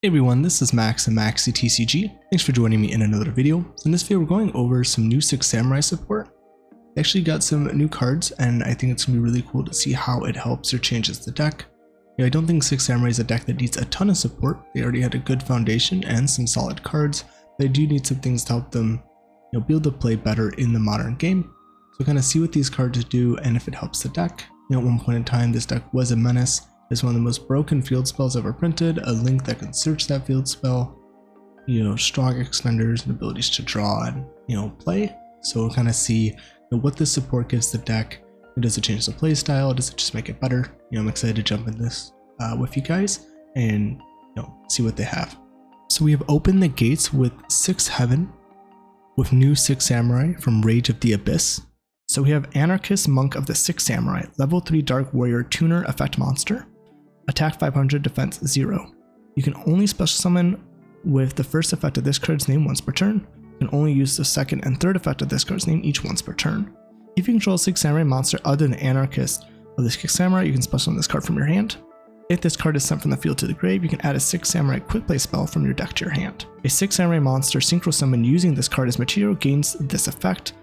Hey everyone, this is Max and MaxiTCG. Thanks for joining me in another video. So in this video we're going over some new 6 Samurai support. They actually got some new cards and I think it's going to be really cool to see how it helps or changes the deck. I don't think 6 Samurai is a deck that needs a ton of support. They already had a good foundation and some solid cards. They do need some things to help them be able to play better in the modern game. So kind of see what these cards do and if it helps the deck. At one point in time this deck was a menace. It's one of the most broken field spells ever printed, a link that can search that field spell, strong extenders and abilities to draw and play. So we'll kind of see what this support gives the deck. Does it change the play style? Does it just make it better? I'm excited to jump in this with you guys and see what they have. So we have opened the gates with 6 Heaven with new 6 Samurai from Rage of the Abyss. So we have Anarchist, Monk of the 6 Samurai, level 3 Dark Warrior Tuner effect monster. Attack 500, defense 0. You can only special summon with the first effect of this card's name once per turn. You can only use the second and third effect of this card's name each once per turn. If you control a 6 Samurai monster other than Anarchist of the 6 Samurai, you can special summon this card from your hand. If this card is sent from the field to the grave, you can add a 6 Samurai quick play spell from your deck to your hand. A 6 Samurai monster synchro summon using this card as material gains this effect.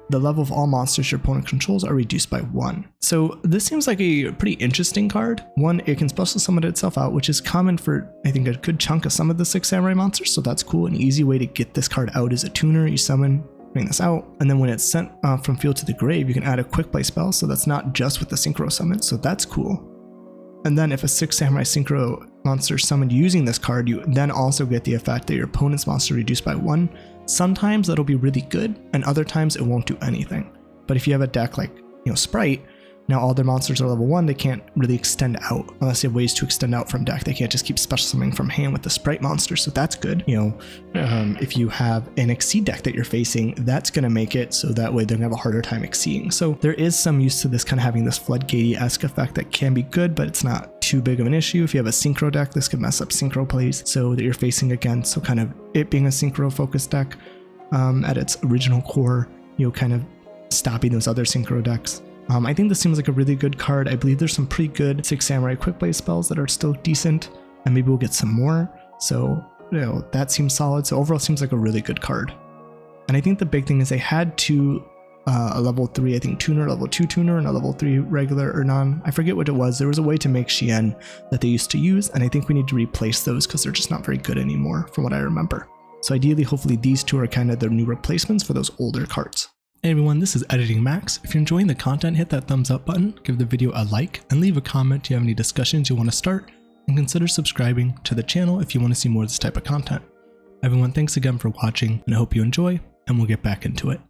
The level of all monsters your opponent controls are reduced by 1. So this seems like a pretty interesting card. One, it can special summon itself out, which is common for I think a good chunk of some of the 6 Samurai monsters, so that's cool. An easy way to get this card out is a tuner. You summon, bring this out, and then when it's sent from field to the grave, you can add a quick play spell, so that's not just with the synchro summon, so that's cool. And then if a 6 Samurai synchro monster summoned using this card, you then also get the effect that your opponent's monster reduced by 1. Sometimes that'll be really good, and other times it won't do anything. But if you have a deck like, Sprite, now all their monsters are level 1, they can't really extend out unless you have ways to extend out from deck. They can't just keep special summoning from hand with the Sprite monster, so that's good. If you have an Exceed deck that you're facing, that's going to make it so that way they're going to have a harder time exceeding. So there is some use to this kind of having this floodgatey-esque effect that can be good, but it's not too big of an issue. If you have a synchro deck, this could mess up synchro plays so that you're facing against. So kind of it being a synchro focused deck at its original core, kind of stopping those other synchro decks. I think this seems like a really good card. I believe there's some pretty good 6 Samurai quick play spells that are still decent, and maybe we'll get some more. So, that seems solid. So overall seems like a really good card. And I think the big thing is they had a level 3, I think tuner, level 2 tuner, and a level 3 regular or non. I forget what it was. There was a way to make Shien that they used to use, and I think we need to replace those because they're just not very good anymore from what I remember. So ideally, hopefully these two are kind of their new replacements for those older cards. Hey everyone, this is Editing Max. If you're enjoying the content, hit that thumbs up button, give the video a like, and leave a comment if you have any discussions you want to start, and consider subscribing to the channel if you want to see more of this type of content. Everyone, thanks again for watching, and I hope you enjoy, and we'll get back into it.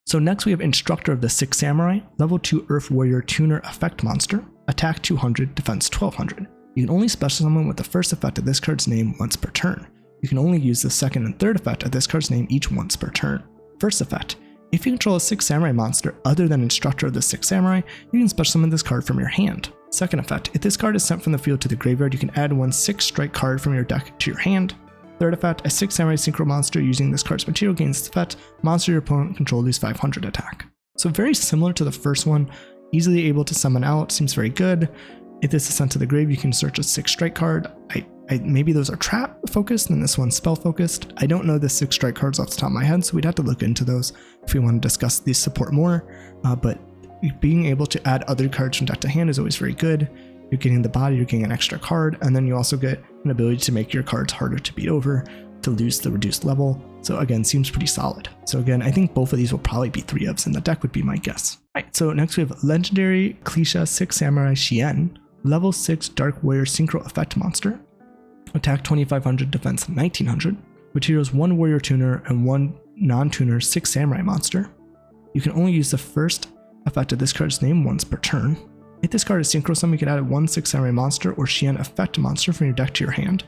So next we have Instructor of the 6 Samurai, level 2 Earth Warrior Tuner effect monster, attack 200, defense 1200. You can only special summon with the first effect of this card's name once per turn. You can only use the second and third effect of this card's name each once per turn. First effect. If you control a 6 Samurai monster other than Instructor of the 6 Samurai, you can special summon this card from your hand. Second effect, if this card is sent from the field to the graveyard, you can add one 6 strike card from your deck to your hand. Third effect, a 6 Samurai synchro monster using this card's material gains this effect, monster your opponent control lose 500 attack. So very similar to the first one, easily able to summon out, seems very good. If this is sent to the grave, you can search a 6 strike card. Maybe those are trap focused and this one's spell focused. I don't know the 6 strike cards off the top of my head, so we'd have to look into those if we want to discuss these support more. But being able to add other cards from deck to hand is always very good. You're getting the body, you're getting an extra card, and then you also get an ability to make your cards harder to beat over, to lose the reduced level. So again, seems pretty solid. So again, I think both of these will probably be 3-ofs in the deck would be my guess. Right, so next we have Legendary Klesha 6 Samurai Shien, level 6 Dark Warrior Synchro Effect Monster. Attack 2500, defense 1900. Materials 1 Warrior Tuner and 1 non-tuner 6 Samurai monster. You can only use the first effect of this card's name once per turn. If this card is synchro summon, you can add one 6 Samurai monster or Shien effect monster from your deck to your hand.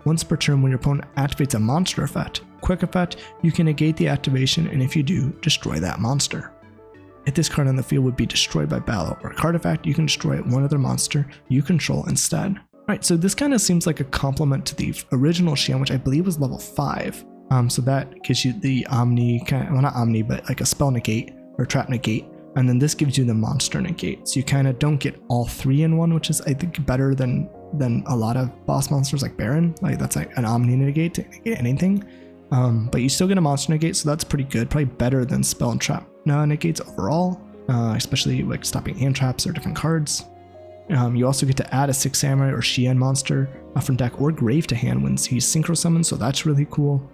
Once per turn, when your opponent activates a monster effect, quick effect, you can negate the activation, and if you do, destroy that monster. If this card on the field would be destroyed by battle or card effect, you can destroy one other monster you control instead. Alright, so this kind of seems like a complement to the original Shien, which I believe was level 5. So that gives you the Omni, well not Omni, but like a spell negate or trap negate. And then this gives you the monster negate. So you kind of don't get all 3 in one, which is I think better than than a lot of boss monsters like Baron. Like that's like an Omni negate to negate anything. But you still get a monster negate, so that's pretty good. Probably better than spell and trap negates overall, especially like stopping hand traps or different cards. You also get to add a 6 Samurai or Shien monster from deck or grave to hand when he's synchro summoned, so that's really cool.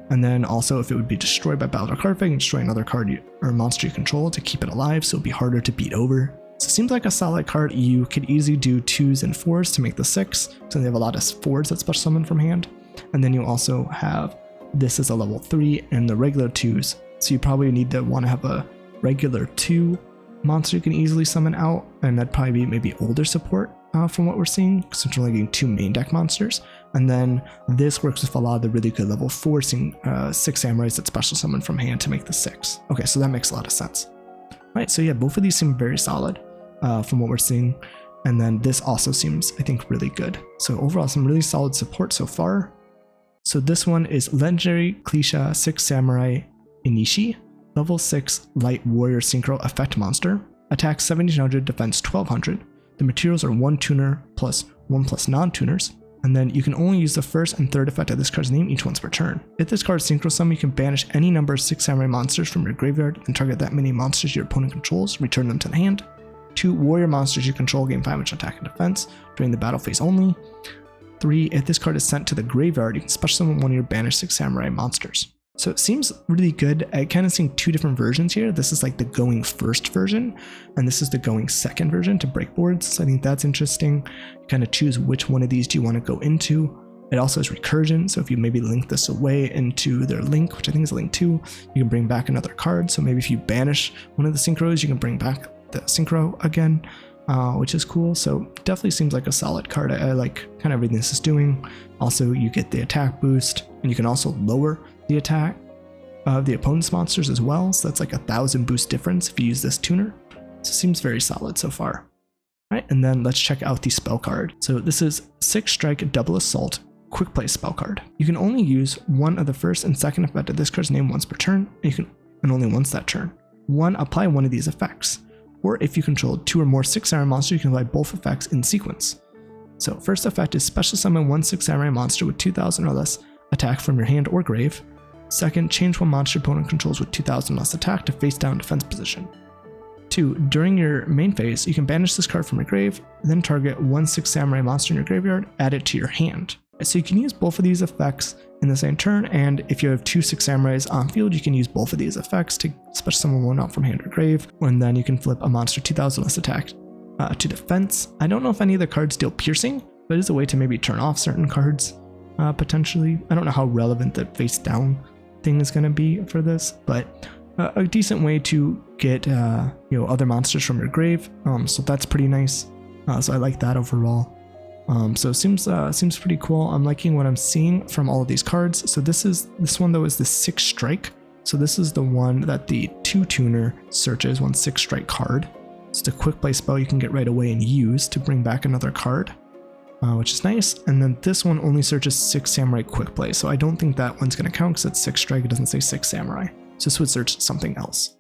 And then also if it would be destroyed by battle or card effect, and destroy another card or monster you control to keep it alive, so it'd be harder to beat over. So it seems like a solid card. You could easily do 2s and 4s to make the 6, so they have a lot of 4s that special summon from hand. And then you also have this as a level 3 and the regular 2s, so you probably need to want to have a regular 2 monster you can easily summon out, and that'd probably be maybe older support from what we're seeing, since we're only getting 2 main deck monsters. And then this works with a lot of the really good level 4 6 Samurais that special summon from hand to make the 6. Okay, so that makes a lot of sense. Alright, so yeah, both of these seem very solid from what we're seeing. And then this also seems, I think, really good. So overall, some really solid support so far. So this one is Legendary Klesha 6 Samurai Enishi, level 6 light warrior synchro effect monster. Attack 1700, defense 1200. The materials are 1 tuner plus 1 plus non-tuners. And then you can only use the first and third effect of this card's name each once per turn. If this card is synchro summon, you can banish any number of 6 samurai monsters from your graveyard and target that many monsters your opponent controls, return them to the hand. 2 warrior monsters you control gain 5 much attack and defense during the battle phase only. 3, if this card is sent to the graveyard, you can special summon one of your banished 6 samurai monsters. So it seems really good. I kind of seeing 2 different versions here. This is like the going first version, and this is the going second version to break boards. So I think that's interesting. You kind of choose which one of these do you want to go into. It also has recursion, so if you maybe link this away into their link, which I think is a link 2, you can bring back another card. So maybe if you banish one of the synchros, you can bring back the synchro again, which is cool. So definitely seems like a solid card. I like kind of everything this is doing. Also, you get the attack boost, and you can also lower the attack of the opponent's monsters as well, so that's like 1,000 boost difference if you use this tuner. So it seems very solid so far. Alright, and then let's check out the spell card. So this is 6 strike double assault quick play spell card. You can only use one of the first and second effect of this card's name once per turn, and only once that turn. 1, apply one of these effects. Or if you control 2 or more 6 samurai monsters, you can apply both effects in sequence. So first effect is special summon 1 6 samurai monster with 2,000 or less attack from your hand or grave. Second, change one monster opponent controls with 2,000 less attack to face down defense position. 2, during your main phase, you can banish this card from your grave, then target 1 6 samurai monster in your graveyard, add it to your hand. So you can use both of these effects in the same turn, and if you have 2 6 samurais on field, you can use both of these effects to special summon one out from hand or grave, and then you can flip a monster 2,000 less attack to defense. I don't know if any of the cards deal piercing, but it is a way to maybe turn off certain cards potentially. I don't know how relevant the face down thing is going to be for this, but a decent way to get other monsters from your grave, so that's pretty nice. So I like that overall. So it seems pretty cool. I'm liking what I'm seeing from all of these cards. So this one though is the 6 strike. So this is the one that the 2 tuner searches 1 6 strike card. It's a quick play spell you can get right away and use to bring back another card, which is nice. And then this one only searches 6 samurai quick play, so I don't think that one's going to count because it's 6 strike, it doesn't say 6 samurai, so this would search something else.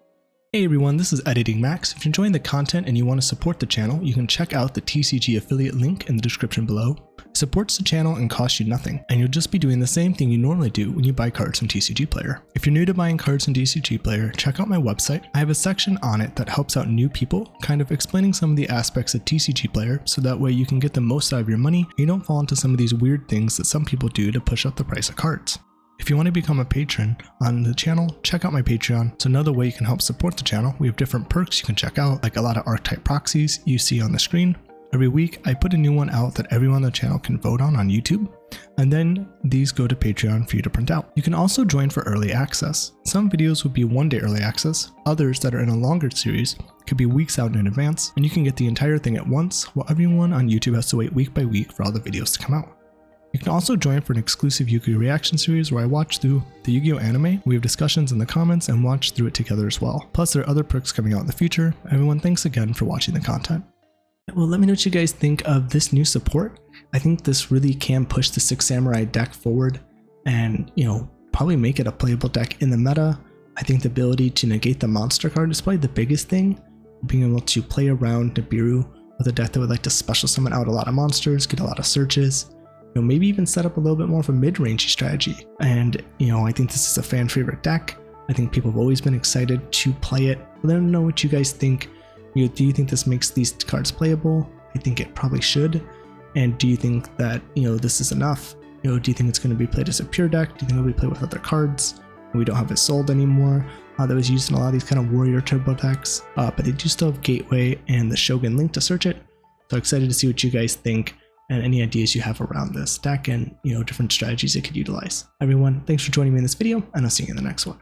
Hey everyone, this is Editing Max. If you're enjoying the content and you want to support the channel, you can check out the TCG affiliate link in the description below. It supports the channel and costs you nothing, and you'll just be doing the same thing you normally do when you buy cards from TCG Player. If you're new to buying cards from TCG Player, check out my website. I have a section on it that helps out new people, kind of explaining some of the aspects of TCG Player, so that way you can get the most out of your money and you don't fall into some of these weird things that some people do to push up the price of cards. If you want to become a patron on the channel, check out my Patreon. It's another way you can help support the channel. We have different perks you can check out, like a lot of archetype proxies you see on the screen. Every week, I put a new one out that everyone on the channel can vote on YouTube, and then these go to Patreon for you to print out. You can also join for early access. Some videos will be 1-day early access, others that are in a longer series could be weeks out in advance, and you can get the entire thing at once, while everyone on YouTube has to wait week by week for all the videos to come out. You can also join for an exclusive Yu-Gi-Oh! Reaction series where I watch through the Yu-Gi-Oh! Anime, we have discussions in the comments, and watch through it together as well. Plus there are other perks coming out in the future. Everyone, thanks again for watching the content. Well, let me know what you guys think of this new support. I think this really can push the 6 Samurai deck forward and, probably make it a playable deck in the meta. I think the ability to negate the monster card is probably the biggest thing. Being able to play around Nibiru with a deck that would like to special summon out a lot of monsters, get a lot of searches, maybe even set up a little bit more of a mid-range strategy. And I think this is a fan favorite deck. I think people have always been excited to play it. Let me know what you guys think. Do you think this makes these cards playable? I think it probably should. And do you think that this is enough? Do you think it's going to be played as a pure deck? Do you think it'll be played with other cards? We don't have it sold anymore. That was used in a lot of these kind of warrior turbo decks, but they do still have Gateway and the Shogun link to search it. So excited to see what you guys think and any ideas you have around this deck and different strategies it could utilize. Everyone, thanks for joining me in this video, and I'll see you in the next one.